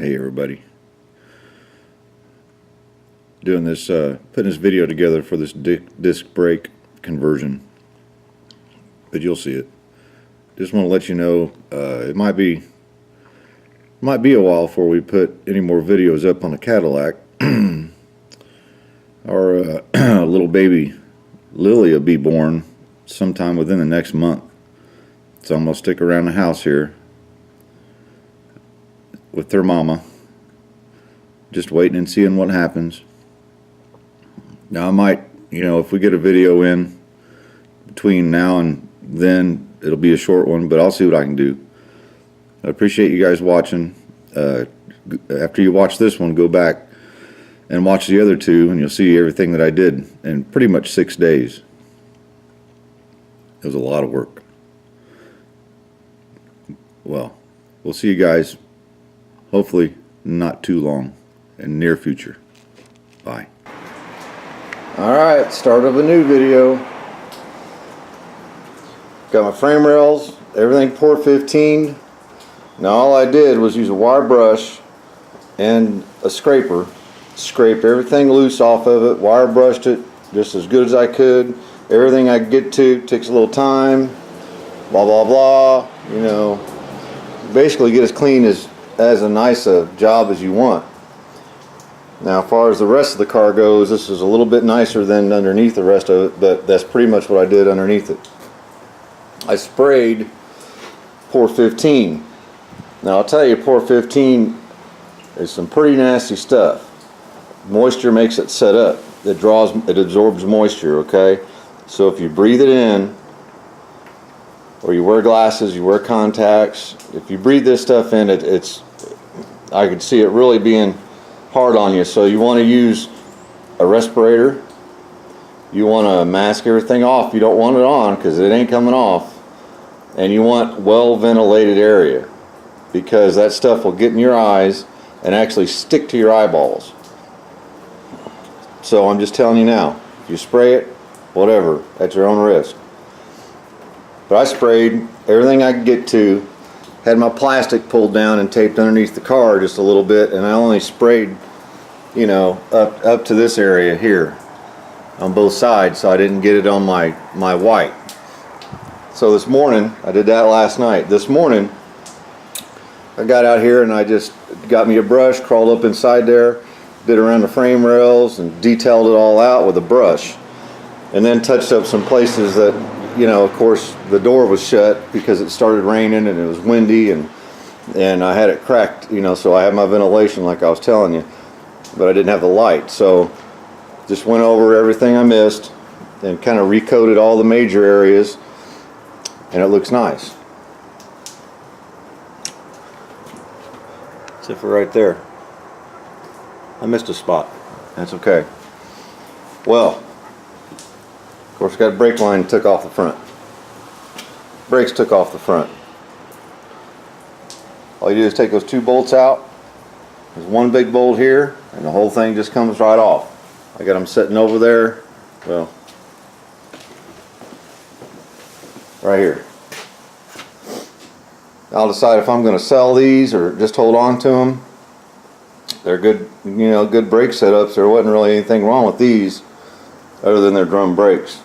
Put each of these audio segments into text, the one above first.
Hey everybody, doing this, putting this video together for this disc brake conversion, but you'll see it. Just want to let you know, it might be a while before we put any more videos up on the Cadillac. Our little baby Lily will be born sometime within the next month, so I'm gonna stick around the house here with their mama, just waiting and seeing what happens. Now I might, if we get a video in between now and then, it'll be a short one, but I'll see what I can do. I appreciate you guys watching. After you watch this one, go back and watch the other two, and you'll see everything that I did in pretty much 6 days. It was a lot of work. Well, we'll see you guys hopefully not too long in the near future. Bye. Alright, start of a new video. Got my frame rails, everything port 15. Now all I did was use a wire brush and a scraper. Scraped everything loose off of it, wire brushed it just as good as I could. Everything I could get to, takes a little time, blah blah blah, basically get as clean as nice a job as you want. Now as far as the rest of the car goes, this is a little bit nicer than underneath the rest of it, but that's pretty much what I did underneath it. I sprayed port 15. Now I'll tell you, port 15 is some pretty nasty stuff. Moisture makes it set up. It absorbs moisture, okay? So if you breathe it in, or you wear glasses, you wear contacts, if you breathe this stuff in, I could see it really being hard on you. So you want to use a respirator. You want to mask everything off. You don't want it on because it ain't coming off. And you want well ventilated area, because that stuff will get in your eyes and actually stick to your eyeballs. So I'm just telling you now, if you spray it, whatever, at your own risk. But I sprayed everything I could get to, had my plastic pulled down and taped underneath the car just a little bit, and I only sprayed, up to this area here on both sides, so I didn't get it on my white. So this morning, I did that last night. This morning, I got out here and I just got me a brush, crawled up inside there, did around the frame rails and detailed it all out with a brush, and then touched up some places that, of course the door was shut because it started raining and it was windy, and I had it cracked, so I had my ventilation like I was telling you, but I didn't have the light. So just went over everything I missed and kind of recoated all the major areas, and it looks nice. Except for right there. I missed a spot. That's okay. Well, of course, got a brake line took off the front. Brakes took off the front. All you do is take those two bolts out. There's one big bolt here, and the whole thing just comes right off. I got them sitting over there. Well, right here. I'll decide if I'm going to sell these or just hold on to them. They're good, good brake setups. There wasn't really anything wrong with these other than their drum brakes.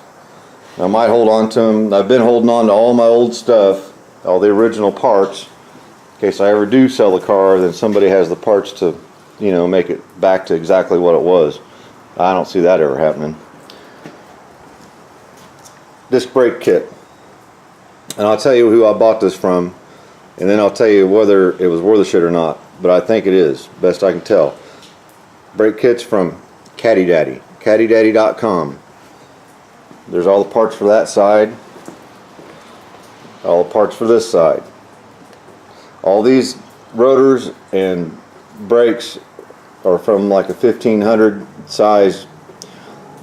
I might hold on to them. I've been holding on to all my old stuff, all the original parts, in case I ever do sell the car, then somebody has the parts to, make it back to exactly what it was. I don't see that ever happening. Disc brake kit. And I'll tell you who I bought this from, and then I'll tell you whether it was worth the shit or not. But I think it is, best I can tell. Brake kits from Caddy Daddy, caddydaddy.com. There's all the parts for that side, all the parts for this side. All these rotors and brakes are from like a 1500 size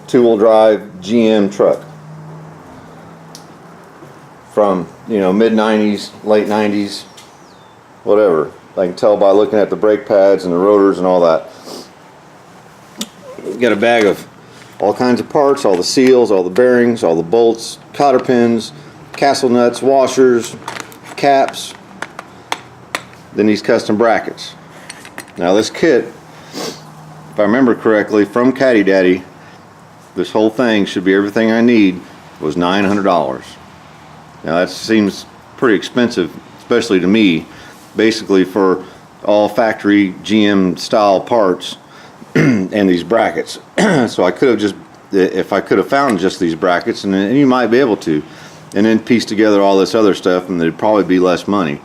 two-wheel drive GM truck from mid-90s, late 90s, whatever. I can tell by looking at the brake pads and the rotors and all that. Got a bag of all kinds of parts, all the seals, all the bearings, all the bolts, cotter pins, castle nuts, washers, caps, then these custom brackets. Now this kit, if I remember correctly, from Caddy Daddy, this whole thing should be everything I need, was $900. Now that seems pretty expensive, especially to me, basically for all factory GM style parts and these brackets. So I could have just, if I could have found just these brackets, and you might be able to, and then piece together all this other stuff, and there'd probably be less money,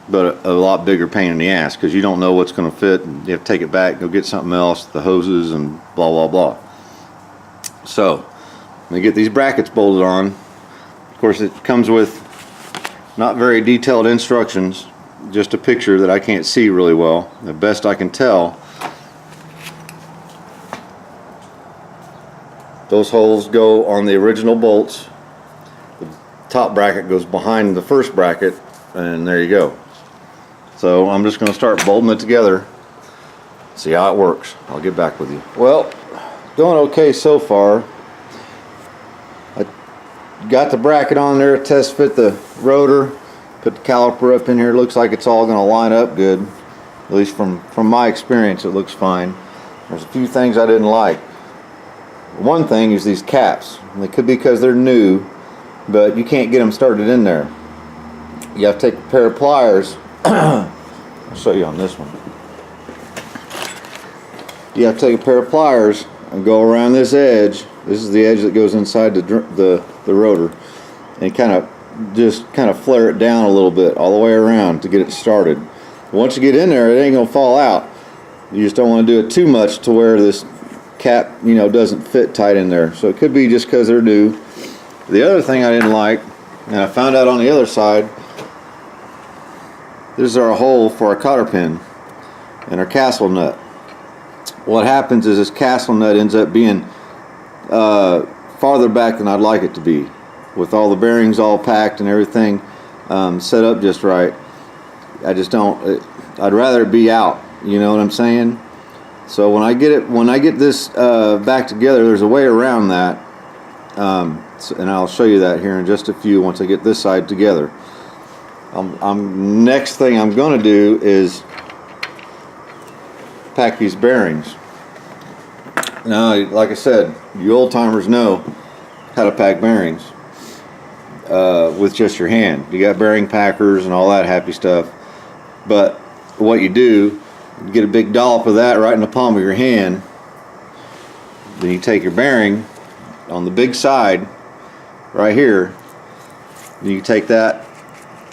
but a lot bigger pain in the ass, because you don't know what's going to fit, and you have to take it back, go get something else, the hoses and blah blah blah. So I'm going to get these brackets bolted on. Of course it comes with not very detailed instructions, just a picture that I can't see really well. The best I can tell, those holes go on the original bolts. The top bracket goes behind the first bracket, and there you go. So I'm just going to start bolting it together, see how it works. I'll get back with you. Well, going okay so far. I got the bracket on there, test fit the rotor, put the caliper up in here. Looks like it's all going to line up good. At least from my experience, it looks fine. There's a few things I didn't like. One thing is these caps. They could be because they're new, but you can't get them started in there. You have to take a pair of pliers. I'll show you on this one. You have to take a pair of pliers and go around this edge. This is the edge that goes inside the rotor, and kind of flare it down a little bit all the way around to get it started. Once you get in there, it ain't gonna fall out. You just don't want to do it too much to where this cap, doesn't fit tight in there. So it could be just because they're new. The other thing I didn't like, and I found out on the other side, this is our hole for our cotter pin and our castle nut. What happens is this castle nut ends up being farther back than I'd like it to be, with all the bearings all packed and everything set up just right. I just don't. I'd rather it be out. You know what I'm saying? So when I get this back together, there's a way around that, and I'll show you that here in just a few once I get this side together. Next thing I'm going to do is pack these bearings. Now, like I said, you old timers know how to pack bearings with just your hand. You got bearing packers and all that happy stuff, but what you do, you get a big dollop of that right in the palm of your hand. Then you take your bearing on the big side right here. You take that,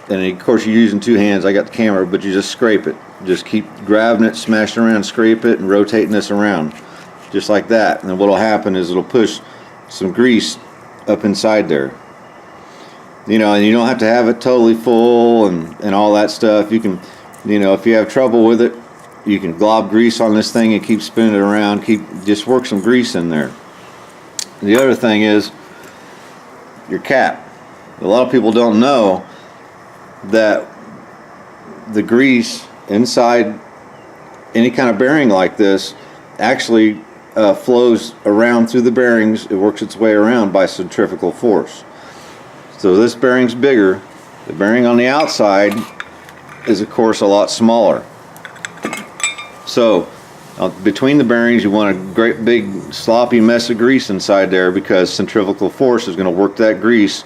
and of course you're using two hands. I got the camera, but you just scrape it. Just keep grabbing it, smashing around, scrape it, and rotating this around, just like that. And then what'll happen is it'll push some grease up inside there. And you don't have to have it totally full and all that stuff. You can, if you have trouble with it, you can glob grease on this thing and keep spinning it around. Just work some grease in there. The other thing is your cap. A lot of people don't know that the grease inside any kind of bearing like this actually flows around through the bearings. It works its way around by centrifugal force. So this bearing's bigger. The bearing on the outside is of course a lot smaller. So between the bearings you want a great big sloppy mess of grease inside there, because centrifugal force is going to work that grease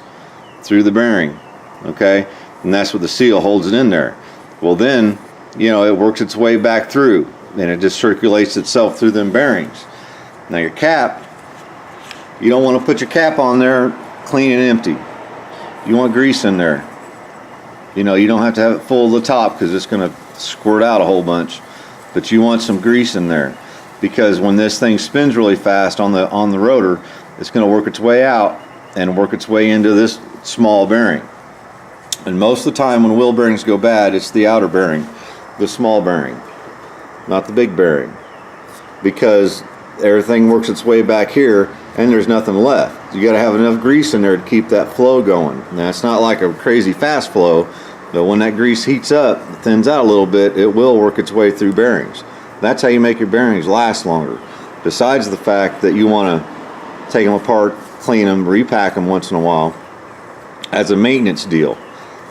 through the bearing. Okay, and that's what the seal holds it in there. Well then, it works its way back through, and it just circulates itself through them bearings. Now your cap, you don't want to put your cap on there clean and empty. You want grease in there. You don't have to have it full to the top, because it's going to squirt out a whole bunch. But you want some grease in there, because when this thing spins really fast on the rotor, it's going to work its way out and work its way into this small bearing. And most of the time when wheel bearings go bad, it's the outer bearing, the small bearing, not the big bearing, because everything works its way back here and there's nothing left. You got to have enough grease in there to keep that flow going. Now it's not like a crazy fast flow, but when that grease heats up, thins out a little bit, it will work its way through bearings. That's how you make your bearings last longer. Besides the fact that you want to take them apart, clean them, repack them once in a while as a maintenance deal.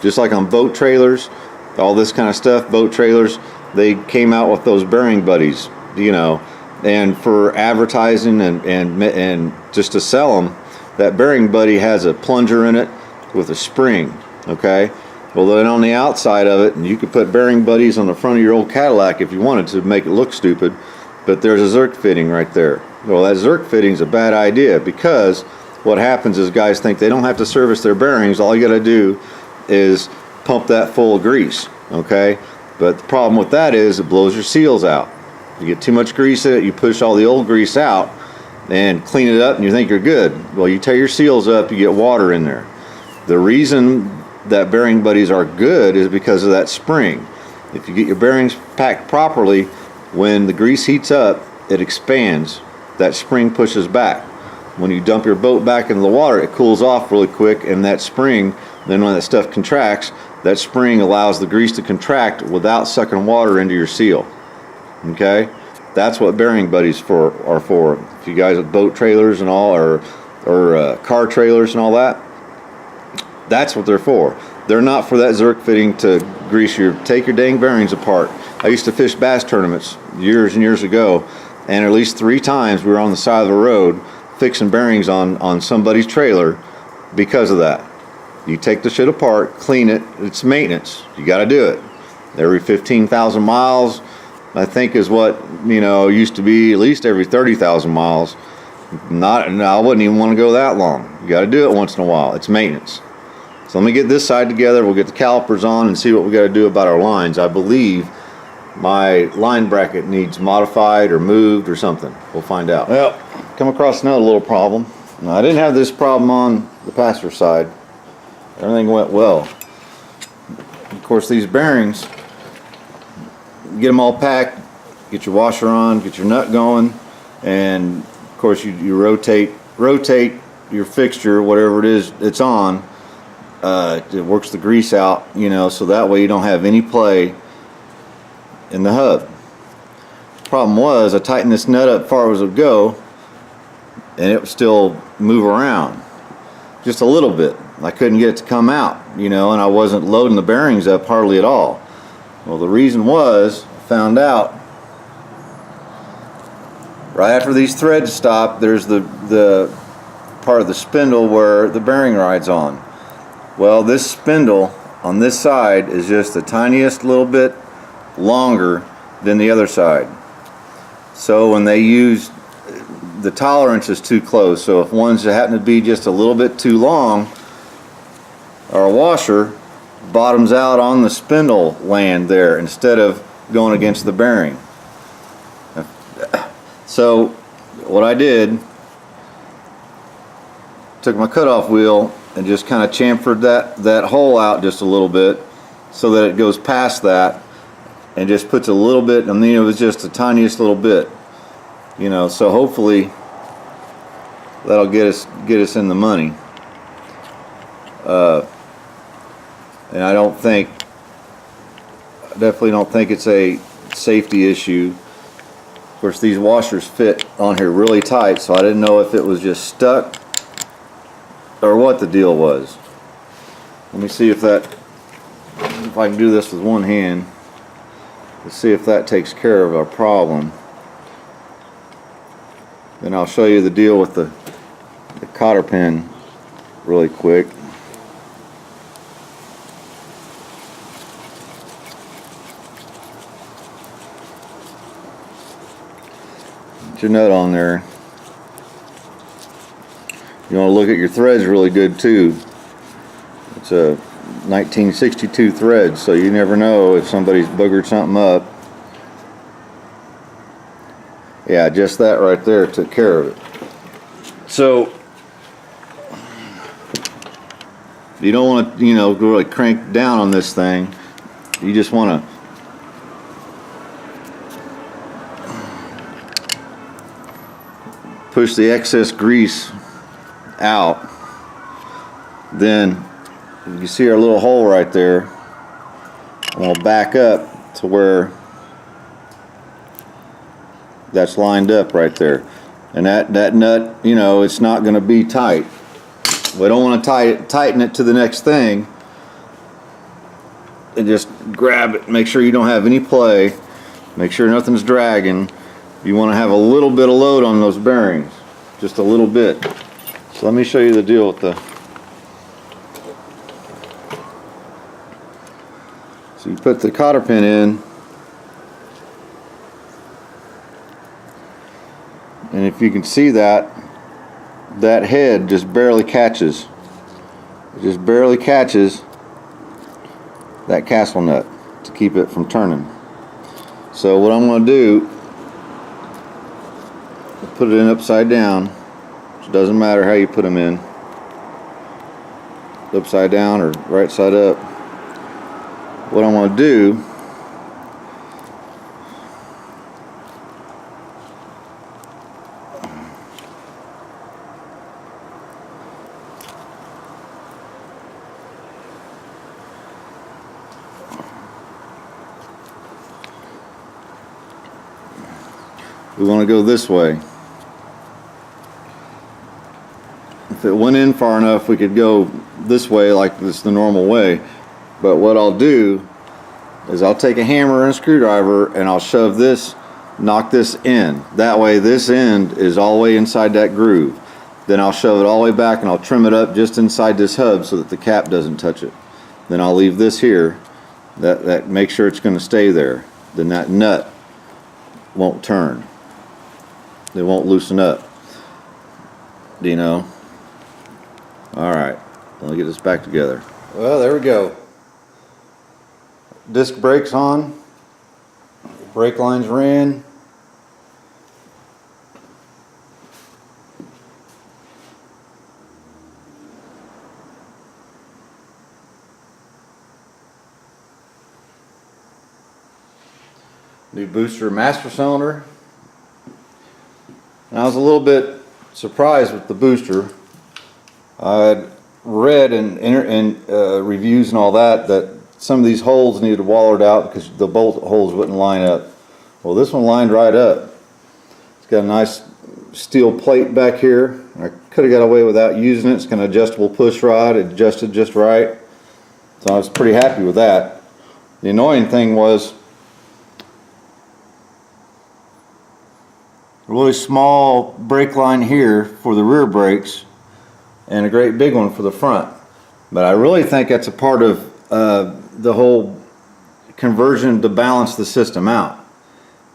Just like on boat trailers, all this kind of stuff, boat trailers, they came out with those bearing buddies, you know, and for advertising and just to sell them, that bearing buddy has a plunger in it with a spring, okay? Well, then on the outside of it, and you could put bearing buddies on the front of your old Cadillac if you wanted to make it look stupid, but there's a Zerk fitting right there. Well, that Zerk fitting is a bad idea, because what happens is guys think they don't have to service their bearings. All you got to do is pump that full of grease, okay? But the problem with that is it blows your seals out. You get too much grease in it, you push all the old grease out and clean it up and you think you're good. Well, you tear your seals up, you get water in there. The reason that bearing buddies are good is because of that spring. If you get your bearings packed properly, when the grease heats up, it expands. That spring pushes back. When you dump your boat back into the water, it cools off really quick, and that spring, then when that stuff contracts, that spring allows the grease to contract without sucking water into your seal. Okay? That's what bearing buddies are for. If you guys have boat trailers and all, or car trailers and all that, that's what they're for. They're not for that Zerk fitting to grease take your dang bearings apart. I used to fish bass tournaments years and years ago, and at least 3 times we were on the side of the road fixing bearings on somebody's trailer because of that. You take the shit apart, clean it, it's maintenance. You got to do it. Every 15,000 miles, I think, is what, you know, used to be at least every 30,000 miles. I wouldn't even want to go that long. You got to do it once in a while. It's maintenance. So let me get this side together. We'll get the calipers on and see what we got to do about our lines. I believe my line bracket needs modified or moved or something. We'll find out. Well, come across another little problem. Now, I didn't have this problem on the passenger side. Everything went well. Of course, these bearings, get them all packed, get your washer on, get your nut going, and of course you rotate your fixture, whatever it is it's on. It works the grease out, you know, so that way you don't have any play in the hub. Problem was, I tightened this nut up far as it would go, and it would still move around just a little bit. I couldn't get it to come out, you know, and I wasn't loading the bearings up hardly at all. Well, the reason was, I found out right after these threads stop, there's the part of the spindle where the bearing rides on. Well, this spindle on this side is just the tiniest little bit longer than the other side. So when they use, the tolerance is too close. So if one's happen to be just a little bit too long, our washer bottoms out on the spindle land there instead of going against the bearing. So what I did, took my cutoff wheel and just kind of chamfered that hole out just a little bit so that it goes past that, and just puts a little bit, I mean, it was just the tiniest little bit, you know, so hopefully that'll get us in the money. And I definitely don't think it's a safety issue. Of course, these washers fit on here really tight, so I didn't know if it was just stuck or what the deal was. Let me see if I can do this with one hand. Let's see if that takes care of our problem. Then I'll show you the deal with the cotter pin really quick. Get your nut on there. You want to look at your threads really good too. It's a 1962 thread, so you never know if somebody's boogered something up. Yeah, just that right there took care of it. So you don't want to, you know, really crank down on this thing. You just want to push the excess grease out. Then you see our little hole right there. I'm going to back up to where that's lined up right there, and that nut, you know, it's not going to be tight. We don't want to tighten it to the next thing and just grab it. Make sure you don't have any play. Make sure nothing's dragging. You want to have a little bit of load on those bearings, just a little bit. So let me show you the deal with the. So you put the cotter pin in, and if you can see that head just barely catches. It just barely catches that castle nut to keep it from turning. So what I'm going to do, put it in upside down. It doesn't matter how you put them in, upside down or right side up. What I'm going to do, we want to go this way. If it went in far enough, we could go this way like this the normal way. But what I'll do is I'll take a hammer and a screwdriver and I'll shove this, knock this in. That way this end is all the way inside that groove. Then I'll shove it all the way back and I'll trim it up just inside this hub so that the cap doesn't touch it. Then I'll leave this here. That make sure it's going to stay there. Then that nut won't turn. It won't loosen up. Do you know? Alright, let me get this back together. Well, there we go. Disc brakes on. Brake lines ran. New booster master cylinder. And I was a little bit surprised with the booster. I had read in reviews and all that some of these holes needed wallered out because the bolt holes wouldn't line up. Well, this one lined right up. It's got a nice steel plate back here. I could have got away without using it. It's got an adjustable push rod. It adjusted just right. So I was pretty happy with that. The annoying thing was a really small brake line here for the rear brakes and a great big one for the front. But I really think that's a part of the whole conversion to balance the system out.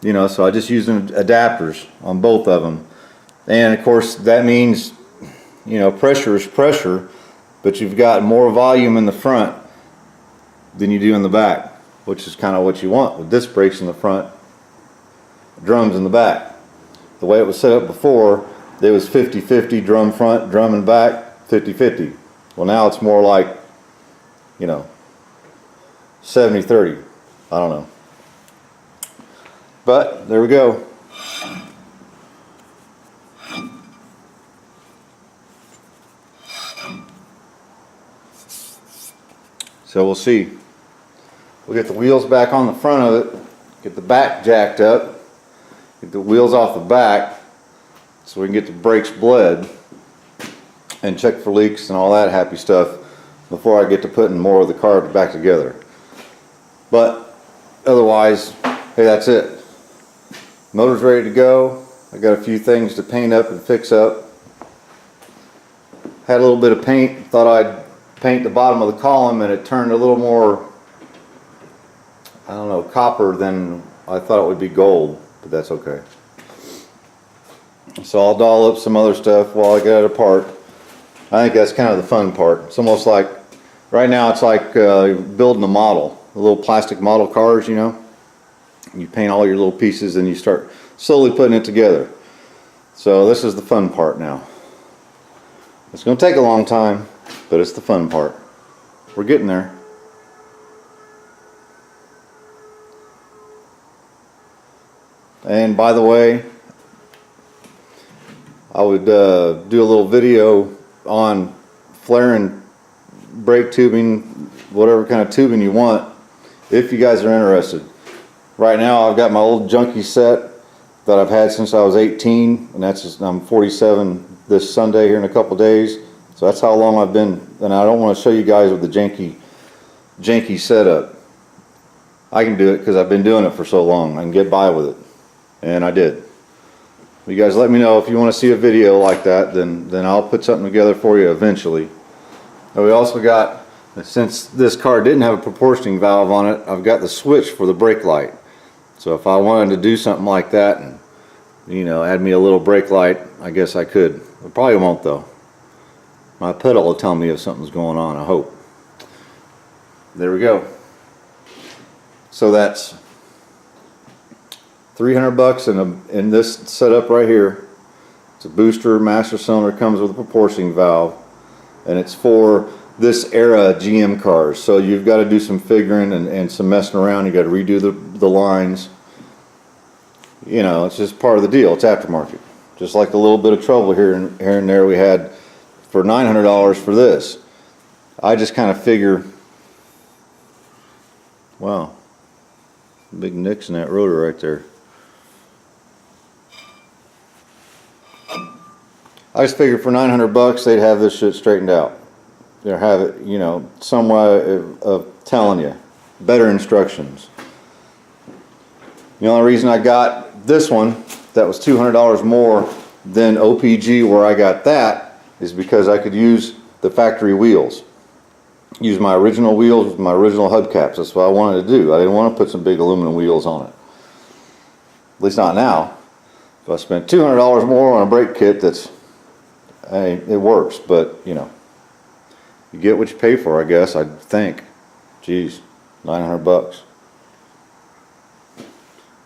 You know, so I just use adapters on both of them. And of course that means, you know, pressure is pressure, but you've got more volume in the front than you do in the back, which is kind of what you want with disc brakes in the front, drums in the back. The way it was set up before, it was 50-50 drum front, drum and back, 50-50. Well, now it's more like, you know, 70-30. I don't know. But there we go. So we'll see. We'll get the wheels back on the front of it, get the back jacked up, get the wheels off the back so we can get the brakes bled and check for leaks and all that happy stuff before I get to putting more of the car back together. But otherwise, hey, that's it. Motor's ready to go. I got a few things to paint up and fix up. Had a little bit of paint, thought I'd paint the bottom of the column, and it turned a little more, I don't know, copper than I thought it would be gold, but that's okay. So I'll doll up some other stuff while I get it apart. I think that's kind of the fun part. It's almost like, right now it's like building a model, the little plastic model cars, you know. You paint all your little pieces and you start slowly putting it together. So this is the fun part now. It's going to take a long time, but it's the fun part. We're getting there. And by the way, I would do a little video on flaring brake tubing, whatever kind of tubing you want, if you guys are interested. Right now I've got my old junkie set that I've had since I was 18, and that's just, I'm 47 this Sunday here in a couple days. So that's how long I've been, and I don't want to show you guys with the janky setup. I can do it because I've been doing it for so long. I can get by with it. And I did. You guys let me know if you want to see a video like that, then I'll put something together for you eventually. And we also got, since this car didn't have a proportioning valve on it, I've got the switch for the brake light. So if I wanted to do something like that and, you know, add me a little brake light, I guess I could. I probably won't though. My pedal will tell me if something's going on, I hope. There we go. So that's $300 in this setup right here. It's a booster master cylinder, comes with a proportioning valve, and it's for this era GM cars. So you've got to do some figuring and some messing around. You got to redo the lines. You know, it's just part of the deal. It's aftermarket. Just like a little bit of trouble here and there we had for $900 for this. I just kind of figure, wow, big nicks in that rotor right there. I just figured for $900 they'd have this shit straightened out. They'll have it, you know, some way of telling you better instructions. The only reason I got this one that was $200 more than OPG where I got that is because I could use the factory wheels. Use my original wheels with my original hubcaps. That's what I wanted to do. I didn't want to put some big aluminum wheels on it. At least not now. If I spent $200 more on a brake kit, that's, hey, it works, but you know, you get what you pay for, I guess. I think. Geez, $900,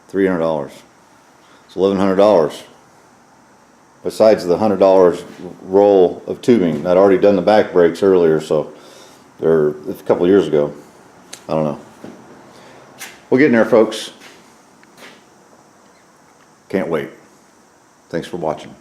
$300. It's $1,100. Besides the $100 roll of tubing, I'd already done the back brakes earlier, so they're a couple years ago. I don't know. We'll get in there, folks. Can't wait. Thanks for watching.